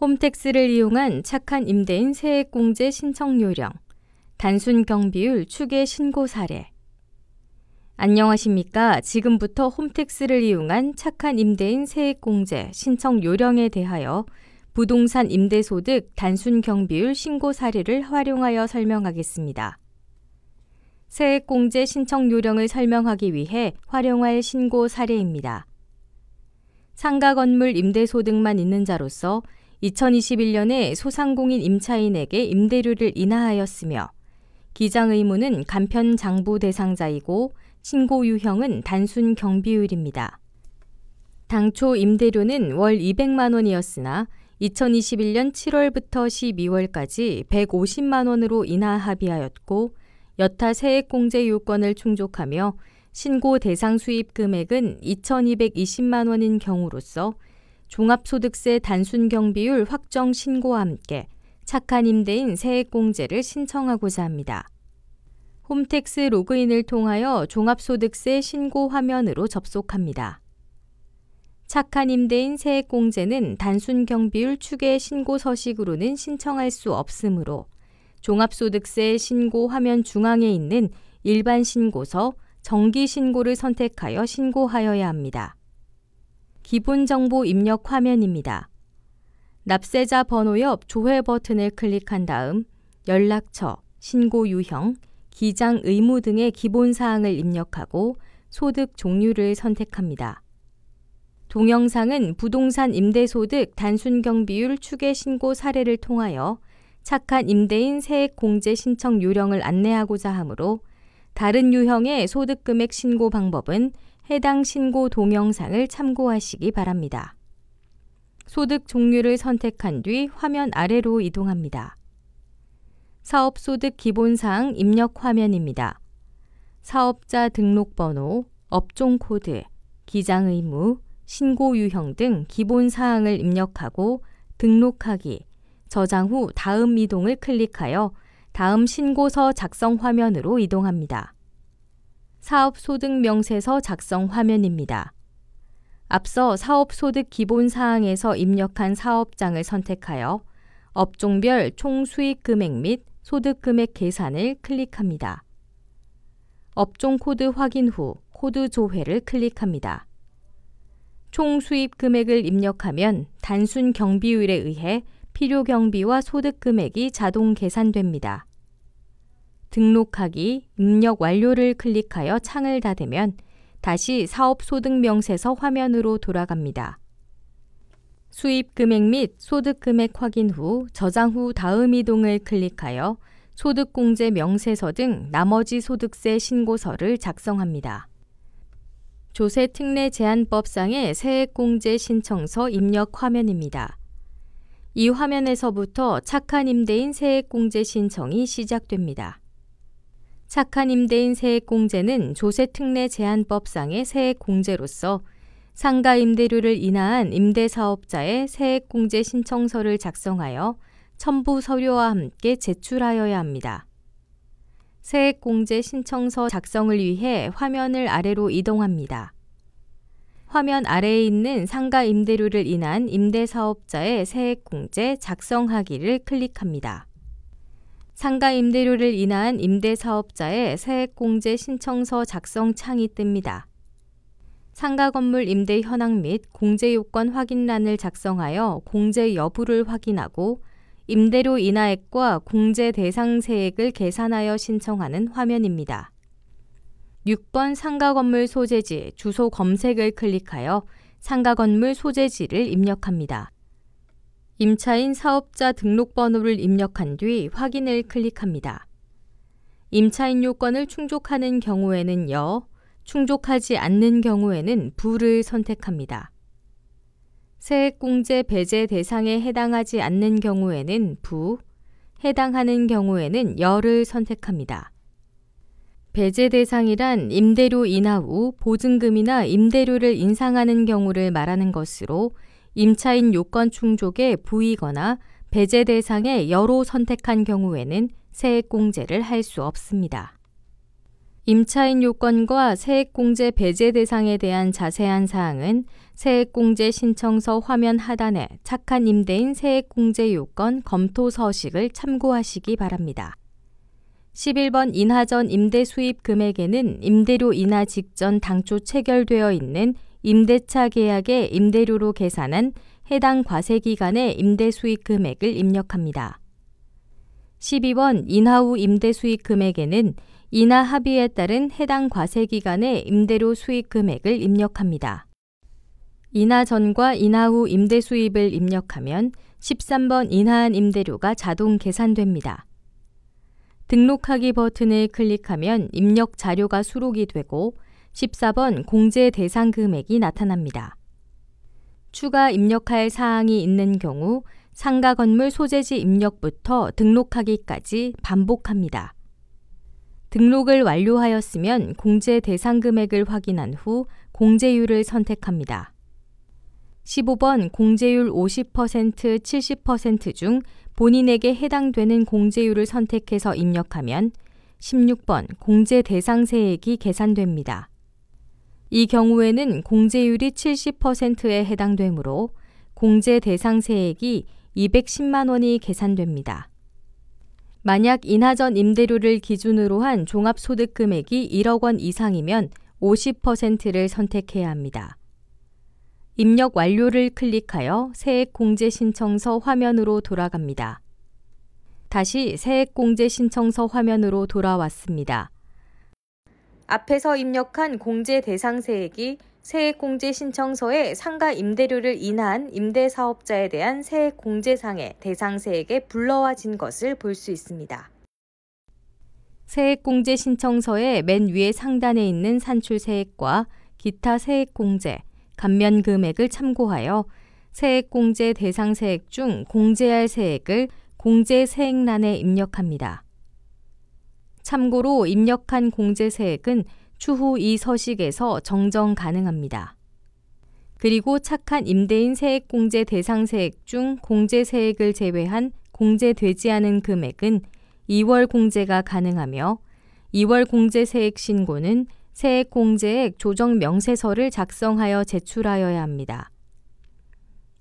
홈택스를 이용한 착한 임대인 세액공제 신청 요령, 단순 경비율 추계 신고 사례. 안녕하십니까? 지금부터 홈택스를 이용한 착한 임대인 세액공제 신청 요령에 대하여 부동산 임대소득 단순 경비율 신고 사례를 활용하여 설명하겠습니다. 세액공제 신청 요령을 설명하기 위해 활용할 신고 사례입니다. 상가 건물 임대소득만 있는 자로서 2021년에 소상공인 임차인에게 임대료를 인하하였으며 기장 의무는 간편 장부 대상자이고 신고 유형은 단순 경비율입니다. 당초 임대료는 월 200만 원이었으나 2021년 7월부터 12월까지 150만 원으로 인하 합의하였고 여타 세액공제 요건을 충족하며 신고 대상 수입 금액은 2,220만 원인 경우로서 종합소득세 단순 경비율 확정 신고와 함께 착한 임대인 세액공제를 신청하고자 합니다. 홈택스 로그인을 통하여 종합소득세 신고 화면으로 접속합니다. 착한 임대인 세액공제는 단순 경비율 추계 신고 서식으로는 신청할 수 없으므로 종합소득세 신고 화면 중앙에 있는 일반 신고서 정기 신고를 선택하여 신고하여야 합니다. 기본 정보 입력 화면입니다. 납세자 번호 옆 조회 버튼을 클릭한 다음 연락처, 신고 유형, 기장 의무 등의 기본 사항을 입력하고 소득 종류를 선택합니다. 동영상은 부동산 임대소득 단순 경비율 추계 신고 사례를 통하여 착한 임대인 세액공제 신청 요령을 안내하고자 하므로 다른 유형의 소득금액 신고 방법은 해당 신고 동영상을 참고하시기 바랍니다. 소득 종류를 선택한 뒤 화면 아래로 이동합니다. 사업소득 기본사항 입력 화면입니다. 사업자 등록번호, 업종코드, 기장의무, 신고 유형 등 기본사항을 입력하고 등록하기, 저장 후 다음 이동을 클릭하여 다음 신고서 작성 화면으로 이동합니다. 사업소득명세서 작성 화면입니다. 앞서 사업소득 기본사항에서 입력한 사업장을 선택하여 업종별 총 수익금액 및 소득금액 계산을 클릭합니다. 업종 코드 확인 후 코드 조회를 클릭합니다. 총 수입 금액을 입력하면 단순 경비율에 의해 필요 경비와 소득 금액이 자동 계산됩니다. 등록하기, 입력 완료를 클릭하여 창을 닫으면 다시 사업소득명세서 화면으로 돌아갑니다. 수입 금액 및 소득 금액 확인 후 저장 후 다음 이동을 클릭하여 소득공제 명세서 등 나머지 소득세 신고서를 작성합니다. 조세특례제한법상의 세액공제 신청서 입력 화면입니다. 이 화면에서부터 착한 임대인 세액공제 신청이 시작됩니다. 착한 임대인 세액공제는 조세특례제한법상의 세액공제로서 상가 임대료를 인하한 임대사업자의 세액공제 신청서를 작성하여 첨부 서류와 함께 제출하여야 합니다. 세액공제 신청서 작성을 위해 화면을 아래로 이동합니다. 화면 아래에 있는 상가 임대료를 인한 임대사업자의 세액공제 작성하기를 클릭합니다. 상가 임대료를 인한 임대사업자의 세액공제 신청서 작성 창이 뜹니다. 상가 건물 임대 현황 및 공제 요건 확인란을 작성하여 공제 여부를 확인하고 임대료 인하액과 공제 대상 세액을 계산하여 신청하는 화면입니다. 6번 상가 건물 소재지 주소 검색을 클릭하여 상가 건물 소재지를 입력합니다. 임차인 사업자 등록번호를 입력한 뒤 확인을 클릭합니다. 임차인 요건을 충족하는 경우에는 여, 충족하지 않는 경우에는 부를 선택합니다. 세액공제 배제 대상에 해당하지 않는 경우에는 부, 해당하는 경우에는 여를 선택합니다. 배제 대상이란 임대료 인하 후 보증금이나 임대료를 인상하는 경우를 말하는 것으로 임차인 요건 충족에 부이거나 배제 대상에 여로 선택한 경우에는 세액공제를 할 수 없습니다. 임차인 요건과 세액공제 배제 대상에 대한 자세한 사항은 세액공제 신청서 화면 하단에 착한 임대인 세액공제 요건 검토 서식을 참고하시기 바랍니다. 11번 인하 전 임대 수입 금액에는 임대료 인하 직전 당초 체결되어 있는 임대차 계약의 임대료로 계산한 해당 과세기간의 임대 수익 금액을 입력합니다. 12번 인하 후 임대 수익 금액에는 인하 합의에 따른 해당 과세기간의 임대료 수익 금액을 입력합니다. 인하 전과 인하 후 임대 수입을 입력하면 13번 인하한 임대료가 자동 계산됩니다. 등록하기 버튼을 클릭하면 입력 자료가 수록이 되고 14번 공제 대상 금액이 나타납니다. 추가 입력할 사항이 있는 경우 상가 건물 소재지 입력부터 등록하기까지 반복합니다. 등록을 완료하였으면 공제 대상 금액을 확인한 후 공제율을 선택합니다. 15번 공제율 50%, 70% 중 본인에게 해당되는 공제율을 선택해서 입력하면 16번 공제 대상 세액이 계산됩니다. 이 경우에는 공제율이 70%에 해당되므로 공제 대상 세액이 210만 원이 계산됩니다. 만약 인하 전 임대료를 기준으로 한 종합소득 금액이 1억 원 이상이면 50%를 선택해야 합니다. 입력 완료를 클릭하여 세액공제 신청서 화면으로 돌아갑니다. 다시 세액공제 신청서 화면으로 돌아왔습니다. 앞에서 입력한 공제 대상 세액이 세액공제 신청서에 상가 임대료를 인하한 임대사업자에 대한 세액공제상의 대상 세액에 불러와진 것을 볼 수 있습니다. 세액공제 신청서의 맨 위에 상단에 있는 산출세액과 기타 세액공제, 감면 금액을 참고하여 세액공제 대상 세액 중 공제할 세액을 공제세액란에 입력합니다. 참고로 입력한 공제세액은 추후 이 서식에서 정정 가능합니다. 그리고 착한 임대인 세액공제 대상 세액 중 공제세액을 제외한 공제되지 않은 금액은 2월 공제가 가능하며 2월 공제세액 신고는 세액공제액 조정 명세서를 작성하여 제출하여야 합니다.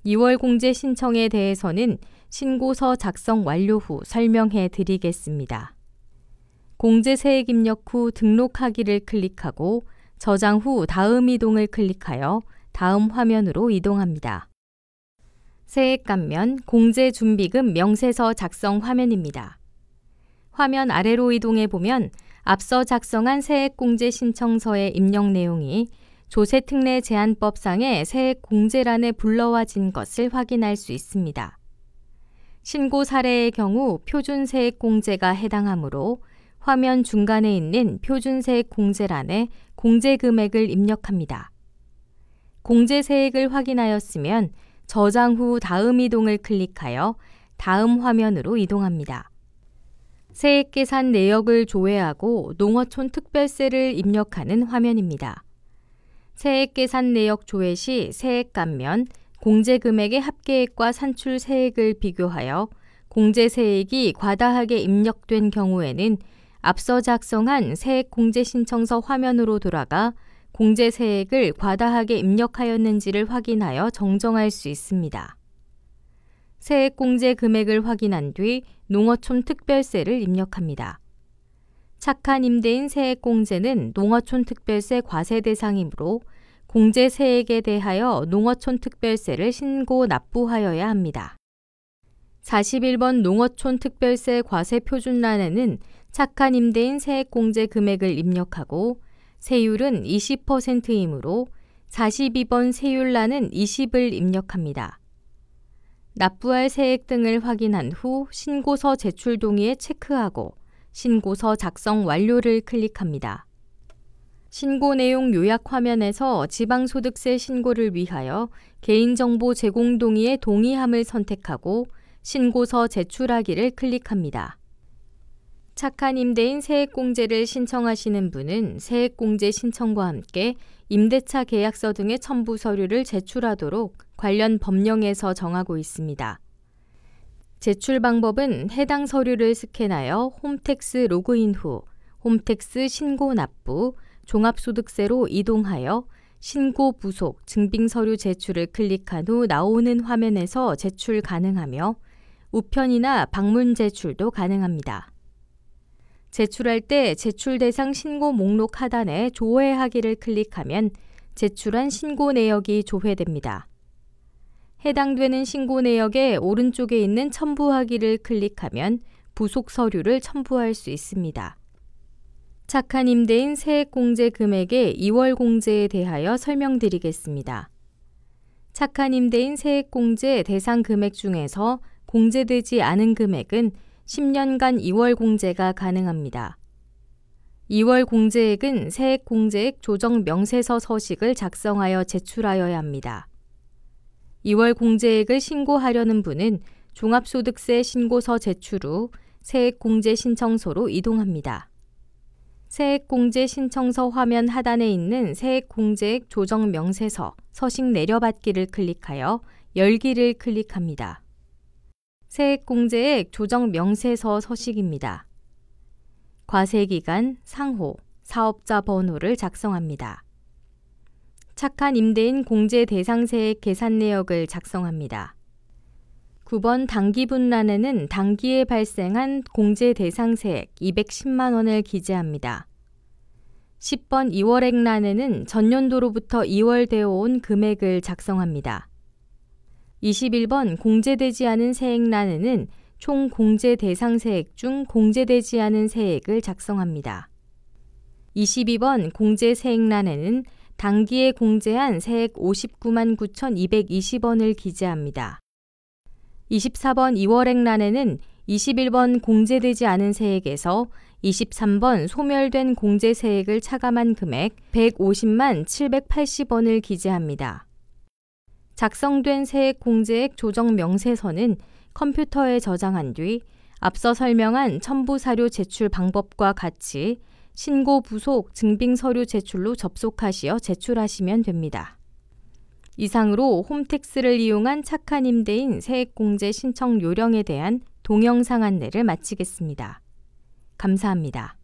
2월 공제 신청에 대해서는 신고서 작성 완료 후 설명해 드리겠습니다. 공제세액 입력 후 등록하기를 클릭하고 저장 후 다음 이동을 클릭하여 다음 화면으로 이동합니다. 세액감면 공제준비금 명세서 작성 화면입니다. 화면 아래로 이동해 보면 앞서 작성한 세액공제 신청서의 입력 내용이 조세특례 제한법상의 세액공제란에 불러와진 것을 확인할 수 있습니다. 신고 사례의 경우 표준세액공제가 해당하므로 화면 중간에 있는 표준세액공제란에 공제금액을 입력합니다. 공제세액을 확인하였으면 저장 후 다음 이동을 클릭하여 다음 화면으로 이동합니다. 세액계산 내역을 조회하고 농어촌 특별세를 입력하는 화면입니다. 세액계산 내역 조회 시 세액감면, 공제금액의 합계액과 산출세액을 비교하여 공제세액이 과다하게 입력된 경우에는 앞서 작성한 세액공제신청서 화면으로 돌아가 공제세액을 과다하게 입력하였는지를 확인하여 정정할 수 있습니다. 세액공제 금액을 확인한 뒤 농어촌 특별세를 입력합니다. 착한 임대인 세액공제는 농어촌 특별세 과세 대상이므로 공제세액에 대하여 농어촌 특별세를 신고 납부하여야 합니다. 41번 농어촌 특별세 과세 표준란에는 착한 임대인 세액공제 금액을 입력하고 세율은 20%이므로 42번 세율란은 20을 입력합니다. 납부할 세액 등을 확인한 후 신고서 제출 동의에 체크하고 신고서 작성 완료를 클릭합니다. 신고 내용 요약 화면에서 지방소득세 신고를 위하여 개인정보 제공 동의에 동의함을 선택하고 신고서 제출하기를 클릭합니다. 착한 임대인 세액공제를 신청하시는 분은 세액공제 신청과 함께 임대차 계약서 등의 첨부 서류를 제출하도록 관련 법령에서 정하고 있습니다. 제출 방법은 해당 서류를 스캔하여 홈택스 로그인 후 홈택스 신고 납부, 종합소득세로 이동하여 신고 부속, 증빙서류 제출을 클릭한 후 나오는 화면에서 제출 가능하며 우편이나 방문 제출도 가능합니다. 제출할 때 제출 대상 신고 목록 하단에 조회하기를 클릭하면 제출한 신고 내역이 조회됩니다. 해당되는 신고 내역의 오른쪽에 있는 첨부하기를 클릭하면 부속 서류를 첨부할 수 있습니다. 착한 임대인 세액공제 금액의 2월 공제에 대하여 설명드리겠습니다. 착한 임대인 세액공제 대상 금액 중에서 공제되지 않은 금액은 10년간 2월 공제가 가능합니다. 2월 공제액은 세액공제액 조정 명세서 서식을 작성하여 제출하여야 합니다. 2월 공제액을 신고하려는 분은 종합소득세 신고서 제출 후 세액공제 신청소로 이동합니다. 세액공제 신청서 화면 하단에 있는 세액공제액 조정 명세서 서식 내려받기를 클릭하여 열기를 클릭합니다. 세액공제액 조정 명세서 서식입니다. 과세기간, 상호, 사업자 번호를 작성합니다. 착한 임대인 공제 대상 세액 계산 내역을 작성합니다. 9번 당기분란에는 당기에 발생한 공제 대상 세액 210만 원을 기재합니다. 10번 2월액란에는 전년도로부터 2월되어 온 금액을 작성합니다. 21번 공제되지 않은 세액란에는 총 공제 대상 세액 중 공제되지 않은 세액을 작성합니다. 22번 공제 세액란에는 당기에 공제한 세액 59만 9,220원을 기재합니다. 24번 2월액란에는 21번 공제되지 않은 세액에서 23번 소멸된 공제 세액을 차감한 금액 150만 780원을 기재합니다. 작성된 세액 공제액 조정 명세서는 컴퓨터에 저장한 뒤 앞서 설명한 첨부 사료 제출 방법과 같이 신고 부속 증빙 서류 제출로 접속하시어 제출하시면 됩니다. 이상으로 홈택스를 이용한 착한 임대인 세액공제 신청 요령에 대한 동영상 안내를 마치겠습니다. 감사합니다.